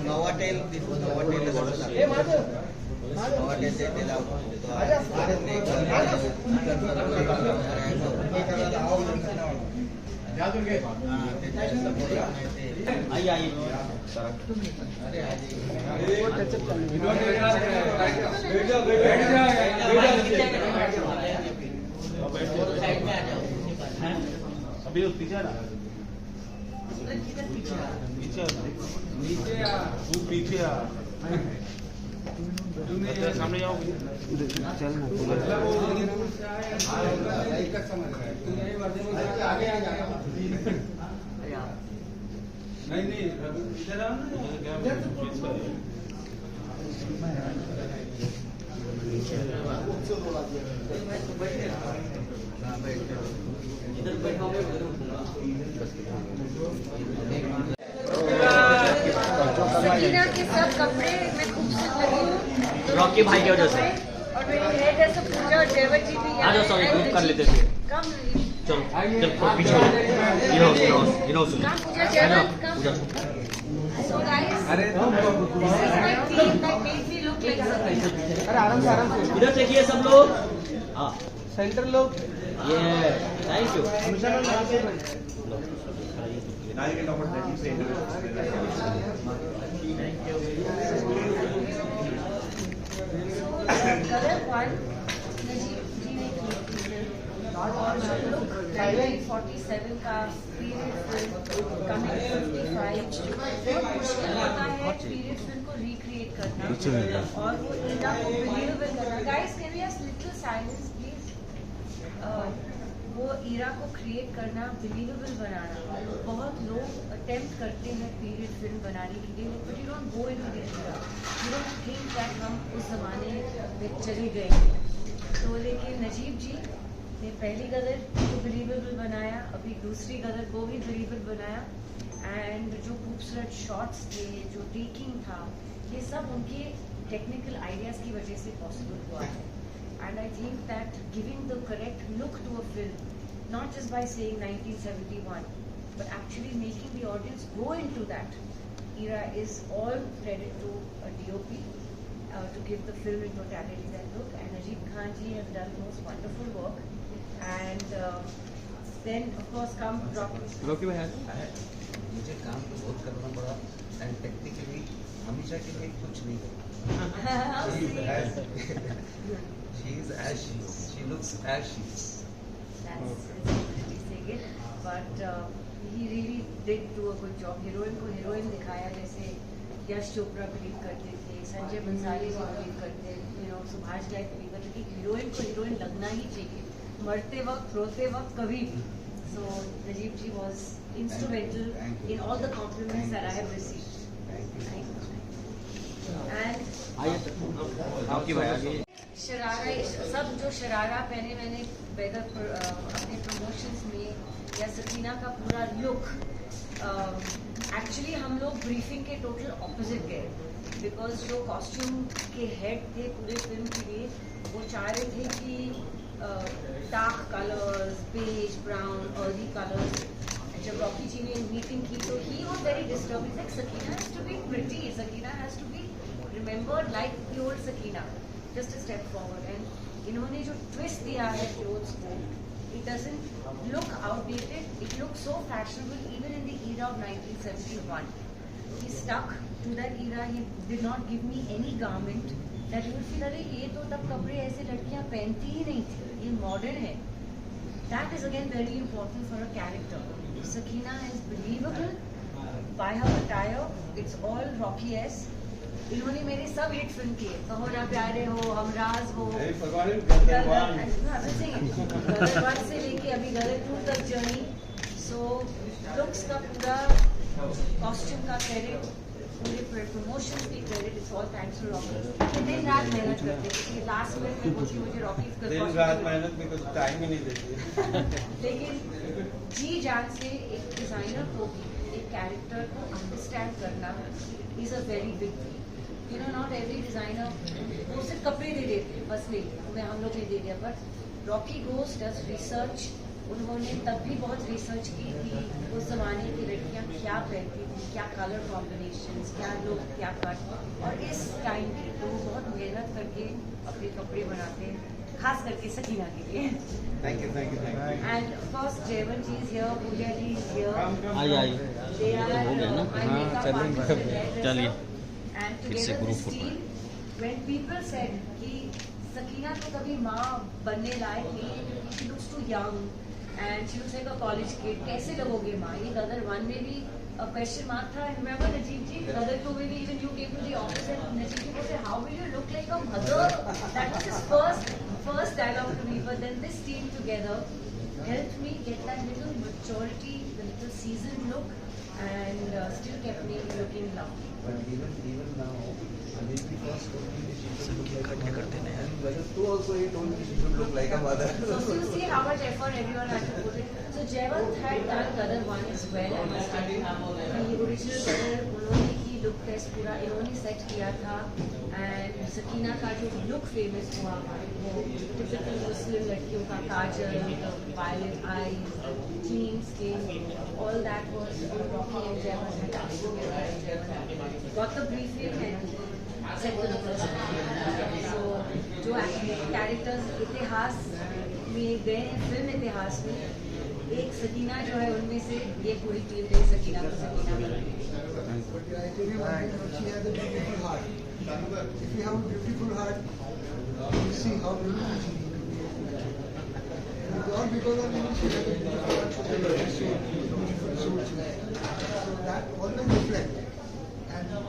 Novotel से अभी उस पीछे ना पीछे सामने जाओ चल नहीं इधर आओ इधर बैठा सकीना के सब कपड़े मैं खूबसूरत लगी हूँ रॉकी भाई की वजह से। और मेरी हेयर ड्रेस पूजा और देवर जी भी आ जाओ सॉरी ग्रुप कर लेते थे। कम चलो चल पीछे you know come Puja Jaywant come so guys this is my team that made me look like Sakina. अरे आराम से इधर देखिए सब लोग। हाँ सेंटर लोग ये thank you. Color one Najeeb ji ने की और look 1947 का पीरियड फिल्म कमिंग 55 बहुत मुश्किल होता है पीरियड फिल्म को रिक्रिएट करना और वो इरा को बिलीवेबल करना। Guys can we have little silence please. वो इरा को क्रिएट करना बिलीवेबल बनाना बहुत लोग अटेम्प्ट करते हैं पीरियड फिल्म बनाने के लिए but you don't go into this Ira you don't think that हम उस जमाने में चले गए। तो लेकिन नजीब जी ने पहली गदर को बिलीवेबल बनाया अभी दूसरी गदर को भी बिलीवेबल बनाया एंड जो खूबसूरत शॉट्स थे जो टेकिंग था ये सब उनके टेक्निकल आइडियाज की वजह से पॉसिबल हुआ है। And I think that giving the correct look to a film, not just by saying 1971, but actually making the audience go into that era is all credit to a DOP to give the film in totality that look. And Ajib Khan ji has done most wonderful work. And then of course come रोकी भाई मुझे काम तो बहुत करना पड़ा and technically हमेशा के लिए कुछ नहीं She is as she is. She looks as she is. That's really saying it. But he really did do a good job. Heroine को heroine दिखाया जैसे यश चोपड़ा बिलीव करते थे, संजय बंसाली जी बिलीव करते, सुभाष लाइक बिलीव करते कि हीरोइन को हीरोइन लगना ही चाहिए, मरते वक्त रोते वक्त कभी भी. So Najib ji was instrumental in all the compliments that I have received. Thank you. And sharara सब जो शरारा पहने मैंने वेदर अपने प्रमोशंस में या सकीना का पूरा लुक एक्चुअली हम लोग ब्रीफिंग के टोटल ऑपोजिट गए बिकॉज जो कॉस्ट्यूम के हेड थे पूरे फिल्म के लिए वो चाह रहे थे कि dark colours beige brown early colours. जब रॉकी जी ने मीटिंग की तो he was very disturb like Sakina has to be pretty Sakina has to be remembered like the old Sakina just a step forward and इन्होंने जो twist दिया है clothes को it doesn't look outdated, it looks so fashionable even in the era of 1971. He stuck to that era. He did not give me any garment that you would feel अरे ये तो तब कपड़े ऐसे लड़कियां पहनती ही नहीं थी, ये modern है. That is again very important for a character. Sakina is believable by her attire. It's all Rocky-esque. इन्होंने मेरे सब हिट फिल्म किए, कहो ना प्यारे हो, हमराज हो, गदर से लेके अभी गदर 2 तक जर्नी। सो लुक्स का पूरा कॉस्ट्यूम का क्रेडिट, पूरे प्रमोशन की credit, it's all thanks to Rocky. दिन रात मेहनत करते थे, लास्ट में बोलती मुझे रॉकी दिन रात मेहनत में कुछ टाइम ही नहीं देती लेकिन जी जान से एक डिजाइनर को भी एक कैरेक्टर को अंडरस्टैंड करना is a very big thing. Not every designer वो सिर्फ कपड़े दे देते बस ले तुम्हें हम लोग ने दे दिया, but Rocky goes does research, वो उन्होंने तब भी बहुत रिसर्च की कि उस ज़माने की लड़कियां क्या पहनती थी, क्या कलर कॉम्बिनेशंस, क्या लुक, क्या कट, और इस टाइम की तो वो बहुत मेहनत करके अपने कपड़े बनाते हैं, खास करके सकीना के लिए। Thank you. And of course Jaywant ji is here, Pooja ji is here. I They are हो गया ना? my हाँ, makeup चलेंगे। artist and hairdresser. चलिए। And फिर से together group this photo team, when people said कि सकीना तो कभी माँ बनने लायक नहीं है क्योंकि she looks too young and she looks like a college kid, कैसे लगोगे माँ? ये गदर 1 में भी a question mark था. And remember Najeeb ji, गदर 2 में भी even you came to the office and Najeeb ji said, how will you look like a mother? That was his first dialogue to me. But then this team together helped me get that little maturity, the little seasoned look, and still kept me looking lovely. But even now, Aditi first told me that she should look like a mother. And brother too also he told me she should look like a mother. So you see how much effort everyone had to put in. So Jayawant had done Gadar 1 as well. I must tell you. The original Gadar, उन्होंने ही look test पूरा इन्होंने set किया था. And Sakina का जो look famous हुआ, वो typical Muslim लड़कियों का काजल, the violet eyes, the clean skin, all that was Rocky and Jayawant had done together. And Jayawant got the briefing and set the look. So जो characters इतिहास में गए हैं, फिल्म इतिहास में, एक सकीना जो है उनमें से ये पूरी टीम ने सकीना को सकीना बनाई। She has a beautiful heart. If you have a beautiful heart, you see how beautiful she is. It's all because of you. She has a beautiful heart. So beautiful soul she has. So that always reflects. And you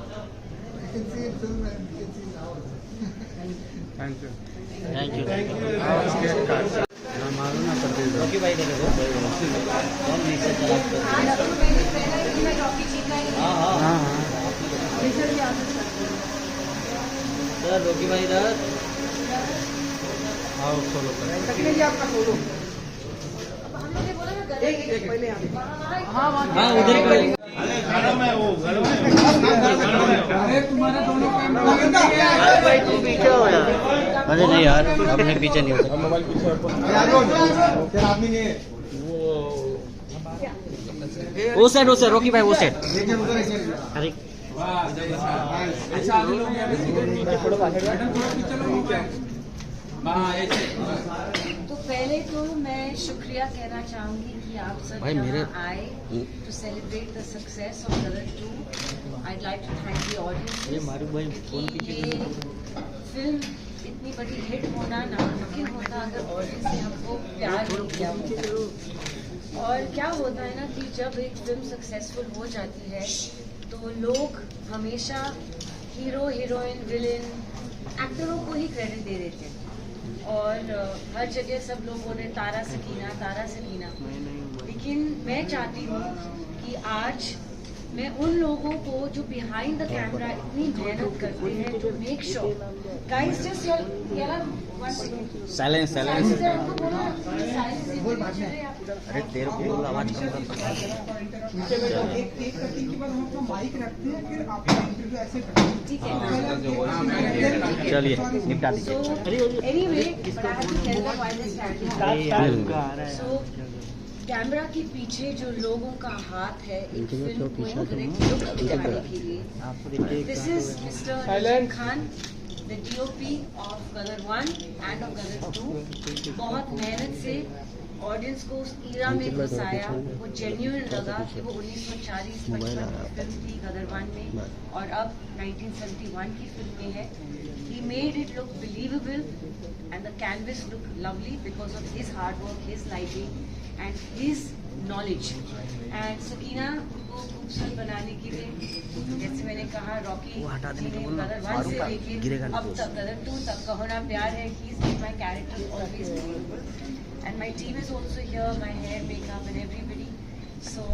can see in film and you can see in ours. Thank you. Thank you. मालूम ना पड़ती Rocky भाई देखे तो कौन नहीं से चला आज तो मैंने पहला ही मैं रॉकी जी का ही हाँ रिजल्ट याद करती हूँ। सर रॉकी भाई इधर आओ सोलो कर Second जी आपका सोलो. अब हम लोग ने बोला ना गले एक पहले हाँ उधर ही अरे तुम्हारा दोनों कैमरा भाई तू पीछे हो यार। अरे नहीं यार अपने पीछे नहीं हो सकता। मोबाइल पीछे फिर आदमी ने वो साइड रॉकी भाई वो साइड। देखिए उधर ऐसे अरे ऐसा आदमी लोग मैडम थोड़ा पीछे लो तो पहले तो मैं शुक्रिया कहना चाहूंगी कि आप सब भाई मेरे- यहाँ आए to celebrate the success of Gadar 2. I'd like to thank the audience. ये मारू भाई फोन पीछे ये फिल्म इतनी बड़ी हिट होना नामुमकिन होता अगर ऑडियंस ने हमको प्यार नहीं किया होता। और क्या होता है ना कि जब एक फिल्म सक्सेसफुल हो जाती है तो लोग हमेशा हीरो हीरोइन विलेन एक्टरों को ही क्रेडिट दे देते हैं और हर जगह सब लोगों ने तारा सकीना। लेकिन मैं चाहती हूँ कि आज मैं उन लोगों को जो बिहाइंड द कैमरा इतनी मेहनत करते हैं to make sure guys just silence अरे तेरे को बोल आवाज कम कर। एक कटिंग के बाद हम अपना माइक रखते हैं फिर आपका इंटरव्यू ऐसे करते हैं. ठीक है चलिए निपटा दीजिए। Anyway but I have to tell them why they stand. So camera के पीछे जो लोगों का हाथ है एक फिल्म को एक लुक दिखाने के लिए, this is mister Rashid Khan, the DOP of Gadar 1 and of Gadar 2. बहुत मेहनत से ऑडियंस को उस ईरा में घुसाया, वो जेन्युइन लगा कि वो 1940-55 की फिल्म थी गदर 1 में और अब 1971 की फिल्म में है. He made it look believable and the canvas look lovely because of his hard work, his lighting and his knowledge. And Sakina को खूबसूरत बनाने के लिए जैसे मैंने कहा रॉकी जी ने गदर 1 से लेके अब तक गदर 2 तक का होना प्यार है. He's made my character always believable. And my team is also here, my hair, makeup and everybody. So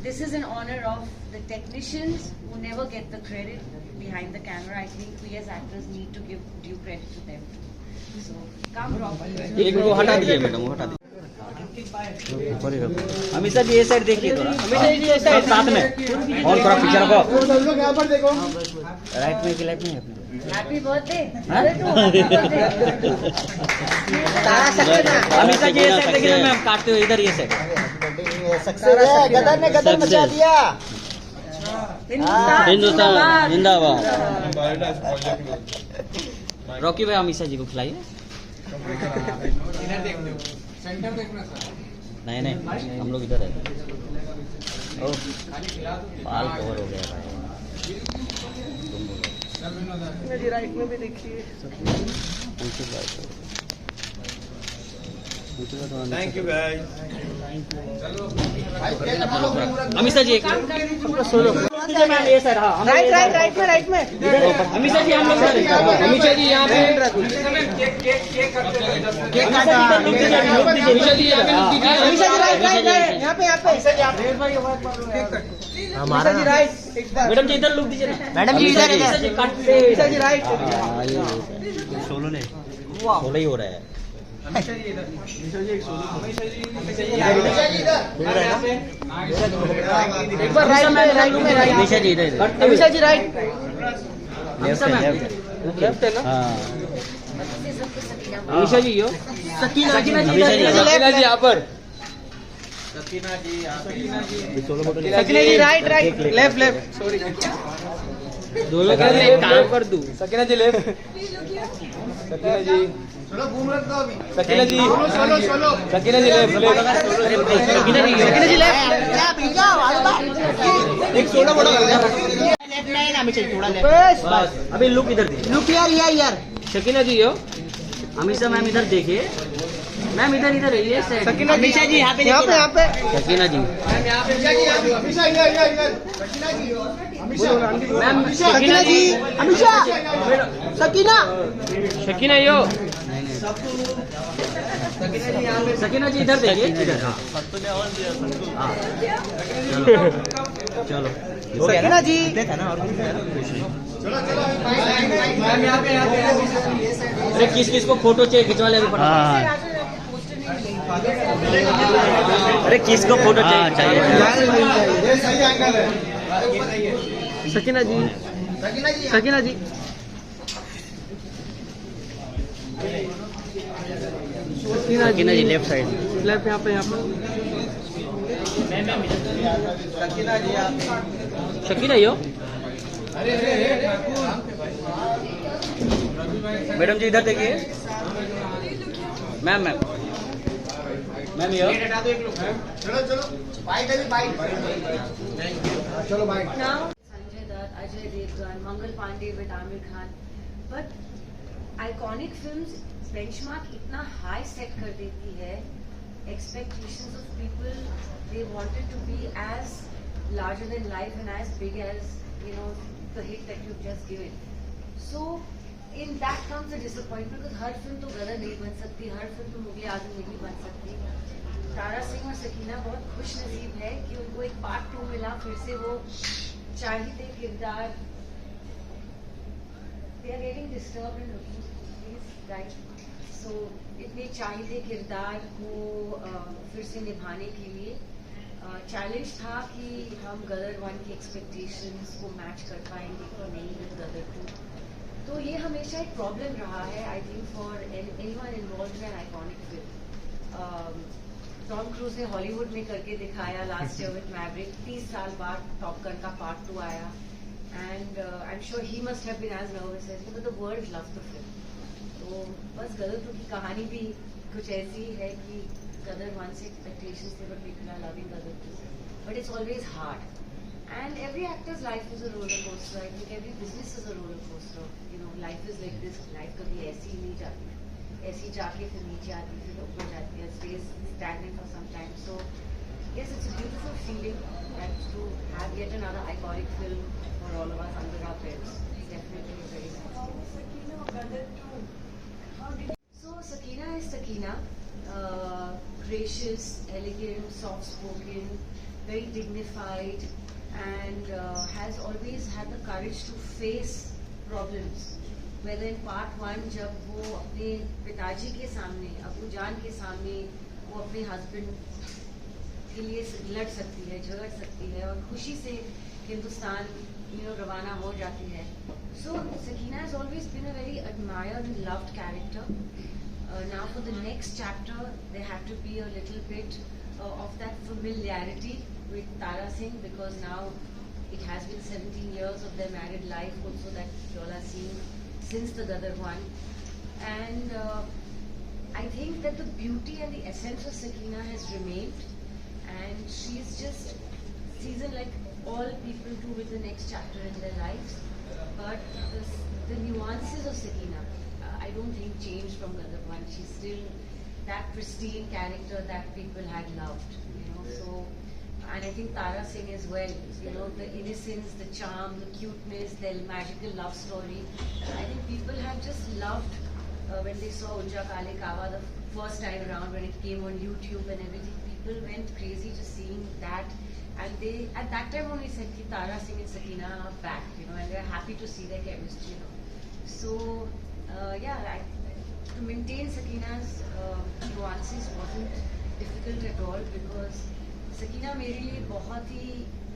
this is an honor of the technicians who never get the credit behind the camera. I think we as actors need to give due credit to them. So come Rocky. एक minute वो हटा दीजिए madam, वो हटा दीजिए। Amit sir ये side देखिए थोड़ा, अमित सर साथ में और थोड़ा पीछे रखो। लोग यहाँ पर देखो. राइट में कि लेफ्ट में? Happy birthday. अरे तू happy birthday। अमिता जी ये सेट देखिए ना मैम, काटते हुए इधर ये सेट। सक्सेस है, गदर ने गदर मचा दिया। हिंदुस्तान जिंदाबाद। रॉकी भाई अमिता जी को खिलाइए। नहीं नहीं, हम लोग इधर है। ओह, बाल कवर हो गया भाई। राइट में भी देखिए। Thank you guys. Amita ji एक सोलो मैम ये सर। हाँ राइट में अमिता जी हम लोग अमिता जी यहाँ पे हमारा राइट। मैडम जी इधर लुक दीजिए। मैडम जी इधर काटते राइट। सोलो ने सोलो ही हो रहा है। एक बार राइट में अमिता जी इधर अमिता जी राइट। लेफ्ट है लेफ्ट है ना। हाँ अमिता जी यो। सकीना जी यहाँ पर। सकीना जी राइट लेफ्ट सॉरी। दोनों का एक काम कर दूं। सकीना जी लेफ्ट। सकीना जी सकीना जी सकीना जी लेफ्ट। सकीना जी लेफ्ट। एक सोलह बड़ा बस अभी लुक इधर दीजिए। लुक यार शकीना जी यो। अमिता मैम इधर देखिए। मैम इधर इधर ये साइड। सकीना जी यहाँ पे शकीना जी मैम सकीना जी अमीशा सकीना शकीना यो। शकीना जी इधर देखिए इधर। हाँ चलो सकीना जी अरे किस किस को फोटो चाहिए खिंचवा ले अभी फटाफट। अरे किस को फोटो चाहिए। Sakina ji Sakina ji Shakina ji left side. Left यहाँ पे शकीना यो। मैडम जी इधर देखिए। Ma'am ma'am ma'am yo. Sanjay Dutt, Ajay Devgan, Mangal Pandey with Aamir Khan, but iconic films benchmark इतना high set कर देती है, expectations of people, they wanted to be as larger than life and as big as, you know, the hit that you've just given. So in that comes the disappointment because her film तो गदर नहीं बन सकती, हर film तो मुगले आजम नहीं बन सकती। तारा सिंह और सकीना बहुत खुश नसीब है कि उनको एक पार्ट 2 मिला, फिर से वो चाहिए किरदार। They are getting disturbed and looking please right. So इतने चाहिए किरदार को फिर से निभाने के लिए चैलेंज था कि हम गदर 1 की एक्सपेक्टेशंस को मैच कर पाएंगे कि नहीं विद गदर 2। तो ये हमेशा एक प्रॉब्लम रहा है I think for anyone involved in an iconic film. Tom cruise ने हॉलीवुड में करके दिखाया लास्ट ईयर विद मैवरिक। 30 साल बाद टॉप गन का पार्ट 2 आया and I am sure he must have been as nervous as me, but the world loves the film. तो बस गदर 2 की कहानी भी कुछ ऐसी है कि गदर 1 से एक्सपेक्टेशंस थे but people are loving Gadar 2, but it's always hard and every actor's life is a roller coaster. I think every business is a roller coaster. You know, life is like this. Life कभी ऐसी ही नहीं जाती, ऐसी जाके फिर नीचे आती, फिर ऊपर जाती है, stays stagnant for some time. So yes, it's a beautiful feeling that to have yet another iconic film for all of us under our belts. It's definitely a very nice thing. So Sakina is Sakina, gracious, elegant, soft-spoken, very dignified. And has always had the courage to face problems. Whether in part 1 जब वो अपने पिताजी के सामने, अबू जान के सामने वो अपने हस्बैंड के लिए लड़ सकती है, झगड़ सकती है और खुशी से हिंदुस्तान रवाना हो जाती है. So Sakina has always been a very admired and loved character. Now for the next chapter, there had to be a little bit of that familiarity with Tara Singh, because now it has been 17 years of their married life also that you all are seeing since the Gadar one. And I think that the beauty and the essence of Sakina has remained, and she's just seasoned like all people do with the next chapter in their lives. But the nuances of Sakina, I don't think changed from Gadar one. She's still that pristine character that people had loved, So, and I think Tara Singh as well. The innocence, the charm, the cuteness, the magical love story. I think people have just loved when they saw Unja Kale Kawa the first time around when it came on YouTube and everything. People went crazy just seeing that. And they, at that time only said that Tara Singh and Sakina are back, and they're happy to see their chemistry, So, to maintain Sakina's nuances wasn't difficult at all, because Sakina मेरे लिए बहुत ही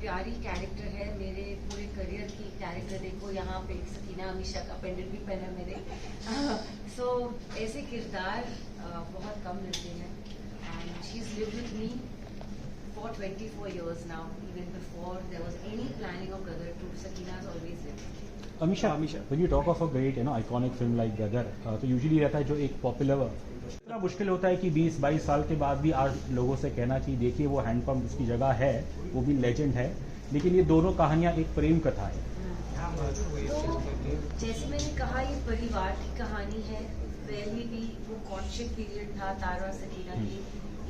प्यारी character है. मेरे पूरे career की character देखो, यहाँ पे सकीना हमेशा का पेंडेंट भी पहना मेरे. So, ऐसे किरदार बहुत कम मिलते हैं. And she's lived with me for 24 years now. Even before there was any planning of Gadar 2, Sakina has always lived. Amisha, when you talk of a great, iconic film like Gadar, तो usually रहता है जो एक popular, इतना मुश्किल होता है कि 20-22 साल के बाद भी आज लोगों से कहना कि देखिए वो हैंडपंप उसकी जगह है, वो भी लेजेंड है, लेकिन ये दोनों कहानियाँ एक प्रेम कथा है. तो जैसे मैंने कहा, ये परिवार की कहानी है. पहले भी वो कॉन्शियस पीरियड था तारा सकीना की.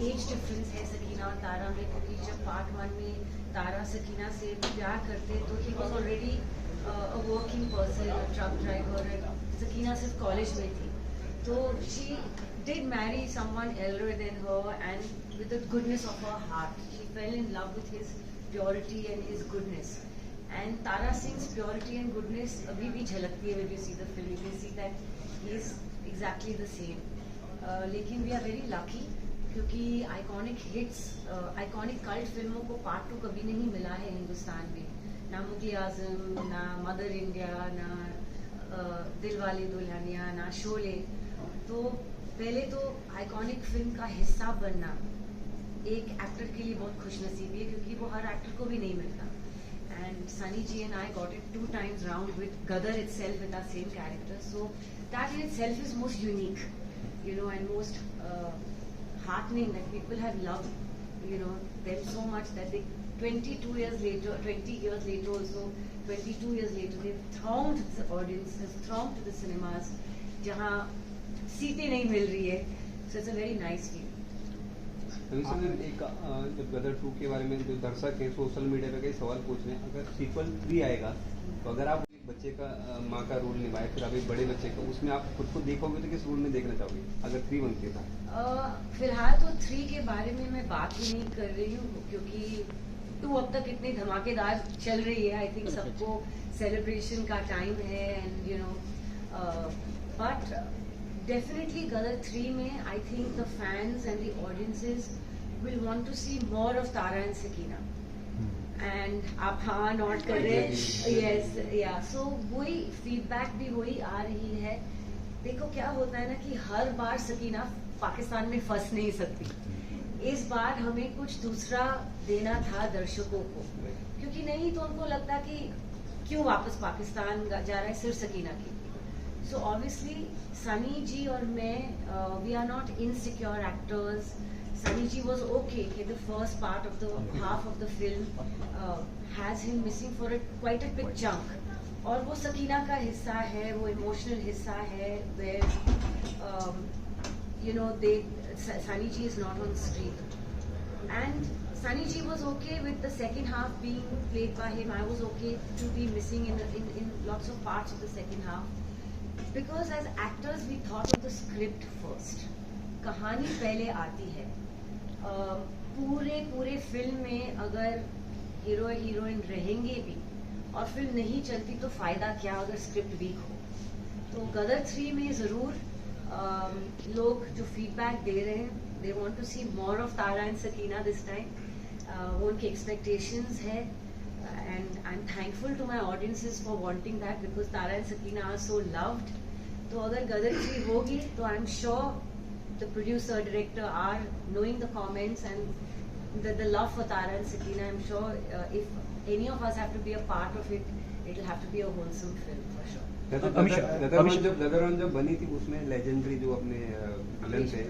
एज डिफरेंस है सकीना और तारा में, क्योंकि जब पार्ट 1 में तारा सकीना से प्यार करते तो he was already a working person, a truck driver. Sakina सिर्फ कॉलेज में थी, तो she did marry someone elder than her, and with the goodness of her heart she fell in love with his purity and his goodness. And Tara Singh's purity and goodness अभी भी झलकती है. When you see the film you can see that he is exactly the same. लेकिन we are very lucky, क्योंकि iconic hits, iconic cult फिल्मों को part 2 कभी नहीं मिला है हिंदुस्तान में. ना मुगले आजम, ना मदर इंडिया, ना दिलवाले दुल्हनिया, ना शोले. तो पहले तो आइकॉनिक फिल्म का हिस्सा बनना एक एक्टर के लिए बहुत खुशनसीबी है, क्योंकि वो हर एक्टर को भी नहीं मिलता. And Sunny ji and I got it 2 times round with Gadar itself with our same character. So that in itself is most unique, and most heartening that people have loved them so much that they 20 years later also, 22 years later they've thronged the audiences, thronged to the cinemas जहाँ सीटें नहीं मिल रही है. So it's a very nice feel. एक जब गदर 2 के बारे में जो दर्शक है सोशल मीडिया पे कई सवाल पूछ रहे हैं, अगर सीक्वल 3 आएगा तो अगर आप बच्चे का माँ का रोल निभाए, फिर आप एक बड़े बच्चे का, उसमें आप खुद को देखोगे तो किस रोल में देखना चाहोगे अगर 3 बनते था? फिलहाल तो 3 के बारे में मैं बात ही नहीं कर रही हूँ, क्योंकि 2 अब तक इतनी धमाकेदार चल रही है. आई थिंक सबको सेलिब्रेशन का टाइम है, एंड बट डेफिनेटली गदर 3 में I think the fans and the audiences will want to see more of Tara and Sakina. And आप हाँ नॉट कर रहे हैं. यस, या. सो वही फीडबैक भी वही आ रही है. देखो क्या होता है ना कि हर बार सकीना पाकिस्तान में फंस नहीं सकती. इस बार हमें कुछ दूसरा देना था दर्शकों को, क्योंकि नहीं तो उनको लगता कि क्यों वापस पाकिस्तान जा रहा है सिर्फ सकीना की. सो ऑब्वियसली सनी जी और मैं, we are not insecure actors. Sunny ji was okay. The first part of the half of the film has him missing for quite a big chunk. और वो सकीना का हिस्सा है, वो इमोशनल हिस्सा है, where Sunny ji is not on screen. And Sunny ji was okay with the second half being played by him. I was okay to be missing in lots of parts of the second half, because as actors we thought of the script first. कहानी पहले आती है. पूरे film में अगर hero heroine रहेंगे भी और फिल्म नहीं चलती तो फायदा क्या अगर स्क्रिप्ट वीक हो. तो गदर 3 में जरूर लोग जो फीडबैक दे रहे हैं, they want to see more of Tara and Sakina this time. वो उनके एक्सपेक्टेशंस है. and I'm thankful to my audiences for wanting that because Tara and Sakina are so loved. तो अगर गदर 3 होगी तो I'm sure the producer, director are knowing the comments and the love for Tara and Sakina. I'm sure if any of us have to be a part of it, it'll have to be a wholesome film for sure. गदर जब बनी थी उसमें legendary जो अपने villain थे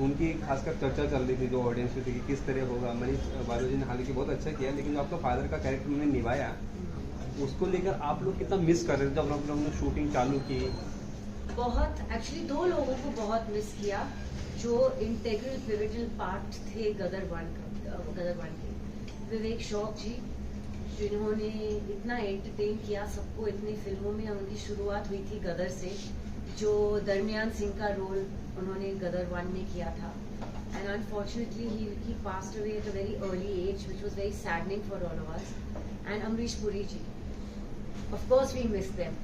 उनकी खासकर चर्चा चल रही थी जो ऑडियंस में थी कि किस तरह होगा। मनीष बालोजी ने हालांकि बहुत अच्छा किया, लेकिन जो आपका फादर का कैरेक्टर उन्होंने निभाया उसको लेकर आप लोग कितना मिस कर रहे थे जब आप लोगों ने शूटिंग चालू की? बहुत एक्चुअली 2 लोगों को बहुत मिस किया जो इंटेग्रल पिवटल पार्ट थे गदर 1 के। विवेक शौक जी जिन्होंने इतना एंटरटेन किया सबको इतनी फिल्मों में, उनकी शुरुआत हुई थी गदर से, जो दरमियान सिंह का रोल उन्होंने गदर 1 में किया था। And unfortunately he passed away at a very early age which was very saddening for all of us. And Amrish Puri ji, of course we miss them,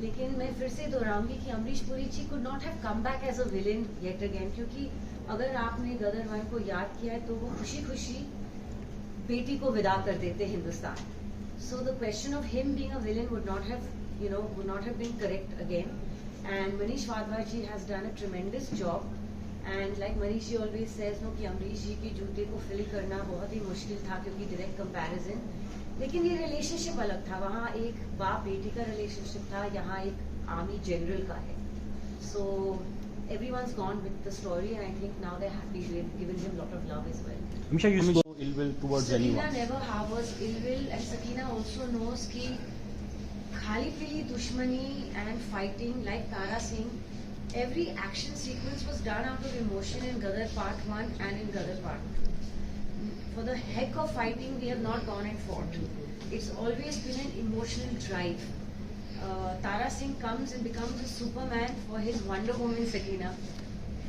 लेकिन मैं फिर से दोहराऊंगी कि Amrish Puri ji could not have come back as a villain yet again, क्योंकि अगर आपने गदर 1 को याद किया है तो वो खुशी खुशी बेटी को विदा कर देते Hindustan. So the question of him being a villain would not have been correct again. And Manish Wadhwa ji has done a tremendous job. And like Manish ji always says, कि अमरीश जी के जूते को फिल करना बहुत ही मुश्किल था क्योंकि direct comparison. लेकिन ये रिलेशनशिप अलग था, वहाँ एक बाप बेटी का रिलेशनशिप था, यहाँ एक आर्मी जनरल का है। So everyone's gone with the story, and I think now they're happy with giving him a lot of love as well. Amisha used to ill will towards Sakina anyone. never harbors ill will, and Sakina also knows कि खाली पीली दुश्मनी and fighting like Tara Singh, every action sequence was done out of emotion in Gadar Part 1 and in Gadar Part 2. For the heck of fighting, we have not gone and fought. It's always been an emotional drive. Tara Singh comes and becomes a Superman for his Wonder Woman Sakina,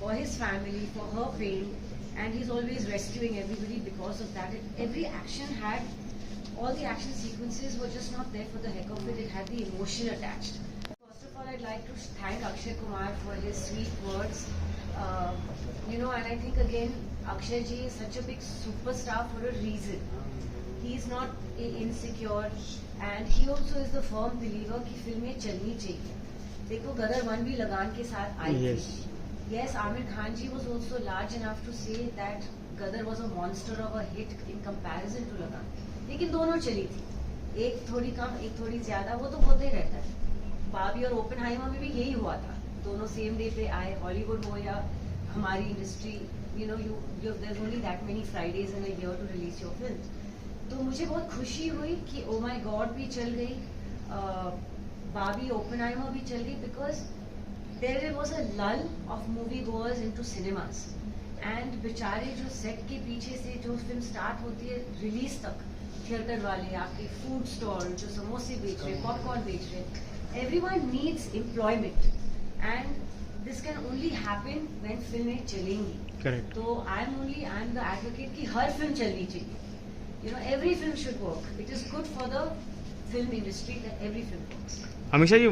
for his family, for her pain, and he's always rescuing everybody because of that. Every action had, all the action sequences were just not there for the heck of it. It had the emotion attached. First of all, I'd like to thank Akshay Kumar for his sweet words. And I think again, Akshay ji is such a big superstar for a reason. He's not insecure, and he also is the firm believer कि फिल्में चलनी चाहिए। देखो गदर 1 भी लगान के साथ आई थी। Yes, Amir Khan ji was also large enough to say that Gadar was a monster of a hit in comparison to Lagan. लेकिन दोनों चली थी, एक थोड़ी कम एक थोड़ी ज्यादा, वो तो होते ही रहता है। बाबी और ओपेनहाइमर में भी यही हुआ था, दोनों सेम डे पे आए। हॉलीवुड हो या हमारी industry, there's only that many Fridays in a year to release your films. तो मुझे बहुत खुशी हुई कि ओ माय गॉड भी चल गई, बाबी ओपेनहाइमर भी चल गई, because there was a lull of movie goers into cinemas, and बेचारे जो सेट के पीछे से जो फिल्म स्टार्ट होती है रिलीज तक, थिएटर वाले, आपके फूड स्टॉल जो समोसे बेच रहे, पॉपकॉर्न बेच रहे, everyone needs employment, and this can only happen when फिल्में चलेंगी। Correct. तो I'm the advocate कि हर फिल्म चलनी चाहिए। Every film should work. It is good for the film industry that every film works. Amisha, you